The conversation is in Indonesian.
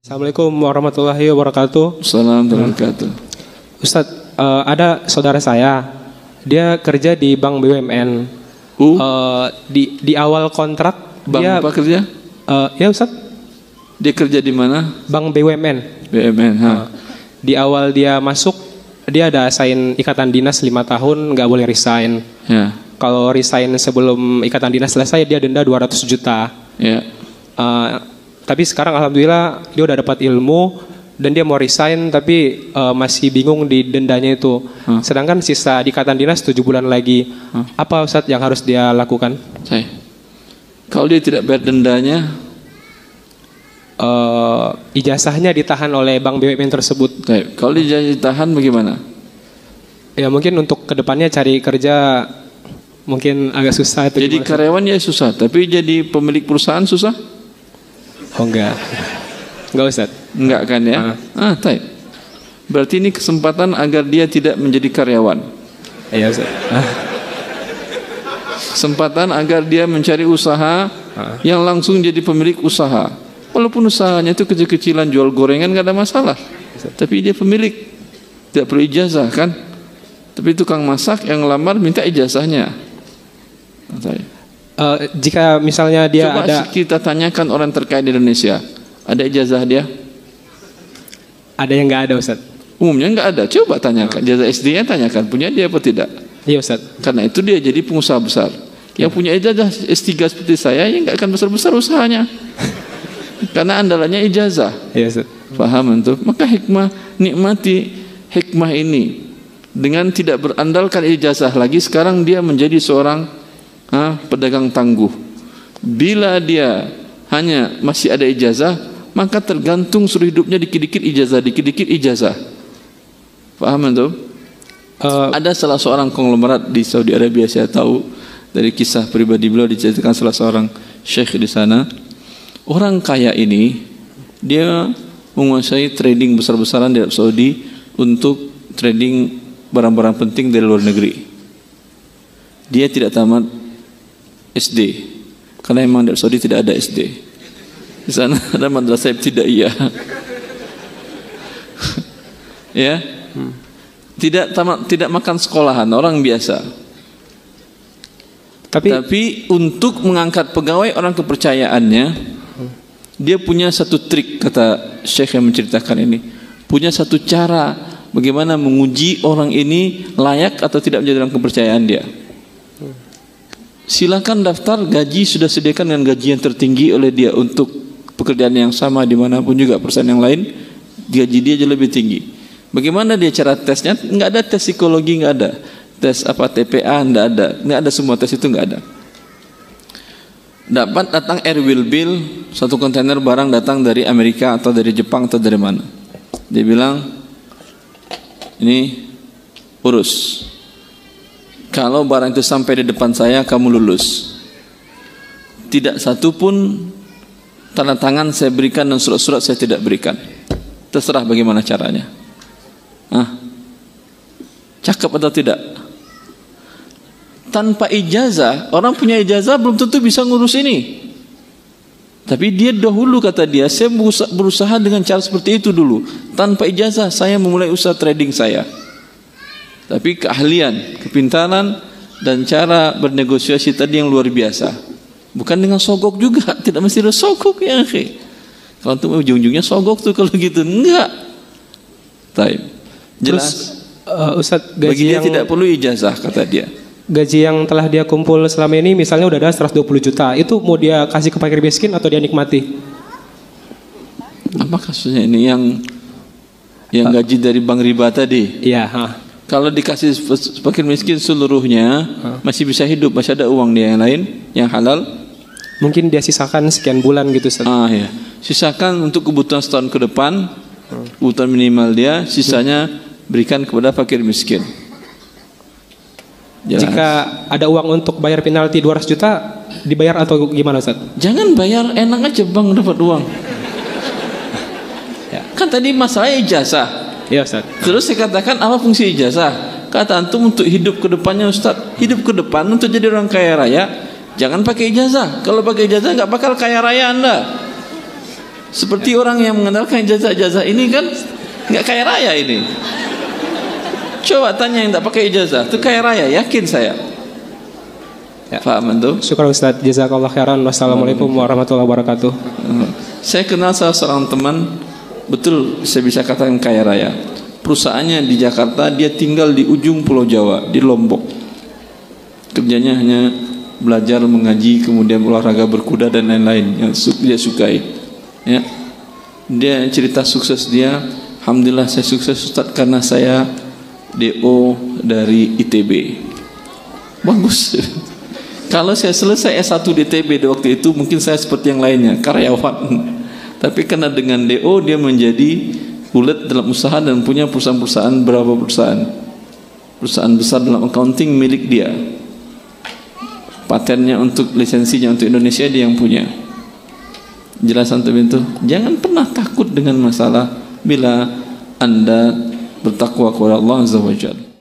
Assalamualaikum warahmatullahi wabarakatuh. Assalamualaikum warahmatullahi wabarakatuh. Ustadz, ada saudara saya, dia kerja di bank BUMN. Di awal kontrak Bank dia apa kerja? Ya Ustadz, Dia kerja di mana? bank BUMN. BUMN. Di awal dia masuk, dia ada assign ikatan dinas 5 tahun, nggak boleh resign. Ya. Kalau resign sebelum ikatan dinas selesai, dia denda 200 juta. Ya. Tapi sekarang alhamdulillah dia udah dapat ilmu dan dia mau resign, tapi masih bingung di dendanya itu. Sedangkan sisa di ikatan dinas 7 bulan lagi. Apa Ustadz yang harus dia lakukan? Kalau dia tidak bayar dendanya, ijazahnya ditahan oleh bank BUMN tersebut. kalau dia ditahan bagaimana? Ya mungkin untuk kedepannya cari kerja mungkin agak susah. Jadi karyawan ya susah, tapi jadi pemilik perusahaan susah? Oh enggak Ustadz. Enggak kan ya? Taib. Berarti ini kesempatan agar dia tidak menjadi karyawan. Iya Ustadz. Kesempatan agar dia mencari usaha yang langsung jadi pemilik usaha. Walaupun usahanya itu kecil-kecilan, jual gorengan gak ada masalah. Tapi dia pemilik, tidak perlu ijazah kan? Tapi tukang masak yang ngelamar minta ijazahnya. Jika misalnya dia coba ada, kita tanyakan orang terkait di Indonesia, ada ijazah dia? ada yang nggak ada Ustadz. Umumnya nggak ada. Coba tanyakan, ijazah SD-nya tanyakan, punya dia apa tidak? Iya Ustadz. Karena itu dia jadi pengusaha besar. Yang punya ijazah S3 seperti saya, ya nggak akan besar-besar usahanya. Karena andalannya ijazah. Iya Ustadz. Paham itu? Maka hikmah, nikmati hikmah ini dengan tidak berandalkan ijazah lagi. Sekarang dia menjadi seorang pedagang tangguh. Bila dia hanya masih ada ijazah, maka tergantung seluruh hidupnya dikit-dikit ijazah, dikit-dikit ijazah. Paham itu? Ada salah seorang konglomerat di Saudi Arabia, saya tahu dari kisah pribadi beliau, diceritakan salah seorang syekh di sana. Orang kaya ini dia menguasai trading besar-besaran di Arab Saudi untuk trading barang-barang penting dari luar negeri. Dia tidak tamat SD, karena memang di Arab Saudi tidak ada SD. Di sana ada madrasah ibtidaiyah. Ya, tidak tamat, tidak makan sekolahan, orang biasa. Tapi untuk mengangkat pegawai orang kepercayaannya, dia punya satu trik, kata Syekh yang menceritakan ini, punya satu cara bagaimana menguji orang ini layak atau tidak menjadi orang kepercayaan dia. Silakan daftar, gaji sudah sediakan dengan gaji yang tertinggi oleh dia untuk pekerjaan yang sama dimanapun juga perusahaan yang lain, gaji dia jauh lebih tinggi. Bagaimana dia cara tesnya? Nggak ada tes psikologi, nggak ada tes apa TPA, nggak ada semua tes itu, nggak ada. Datang airwheel bill, satu kontainer barang datang dari Amerika atau dari Jepang atau dari mana. Dia bilang, ini urus. Kalau barang itu sampai di depan saya, kamu lulus. Tidak satu pun tanda tangan saya berikan dan surat-surat saya tidak berikan. Terserah bagaimana caranya. Cakep atau tidak? Tanpa ijazah, orang punya ijazah belum tentu bisa ngurus ini. Tapi dia dahulu, kata dia, saya berusaha dengan cara seperti itu dulu. Tanpa ijazah saya memulai usaha trading saya. Tapi keahlian, kepintaran dan cara bernegosiasi tadi yang luar biasa. Bukan dengan sogok juga, tidak mesti ada sogok ya. Kalau itu ujung-ujungnya sogok tuh kalau gitu, enggak. Taib. Jelas. Terus, Ustadz, bagi dia tidak perlu ijazah, kata dia. Gaji yang telah dia kumpul selama ini, misalnya udah ada 120 juta, itu mau dia kasih ke fakir miskin atau dia nikmati? Apa kasusnya ini yang gaji dari bank riba tadi? Iya. Kalau dikasih fakir miskin seluruhnya, masih bisa hidup, masih ada uang dia yang lain, yang halal. Mungkin dia sisakan sekian bulan gitu Ustaz. Ya. Sisakan untuk kebutuhan setahun ke depan, kebutuhan minimal dia, sisanya berikan kepada fakir miskin. Jelas. Jika ada uang untuk bayar penalti 200 juta, dibayar atau gimana Ustaz? Jangan bayar, enak aja bang dapat uang. Kan tadi masalah ijazah. Iya Ustaz. Terus saya katakan apa fungsi ijazah? Kata antum untuk hidup ke depannya Ustaz. Hidup ke depan untuk jadi orang kaya raya, jangan pakai ijazah. Kalau pakai ijazah nggak bakal kaya raya Anda. Seperti orang yang mengandalkan ijazah-ijazah ini kan nggak kaya raya ini. Coba tanya yang tak pakai ijazah, itu kaya raya, yakin saya. Ya. Paham itu? Syukur Ustaz, jazakallah khairan. Wassalamualaikum warahmatullahi wabarakatuh. Saya kenal salah seorang teman, betul saya bisa katakan kaya raya. Perusahaannya di Jakarta, dia tinggal di ujung Pulau Jawa, di Lombok. Kerjanya hanya belajar, mengaji, kemudian olahraga berkuda dan lain-lain yang dia sukai. Ya. Dia cerita sukses dia, alhamdulillah saya sukses Ustaz karena saya DO dari ITB. Bagus. Kalau saya selesai S1 di ITB di waktu itu, mungkin saya seperti yang lainnya, karyawan. Tapi karena dengan DO dia menjadi ulet dalam usaha dan punya perusahaan-perusahaan, berapa perusahaan besar dalam accounting milik dia. Patennya untuk lisensinya untuk Indonesia dia yang punya. Jelas antum itu. Jangan pernah takut dengan masalah bila Anda bertakwa kepada Allah Azza wa Jalla.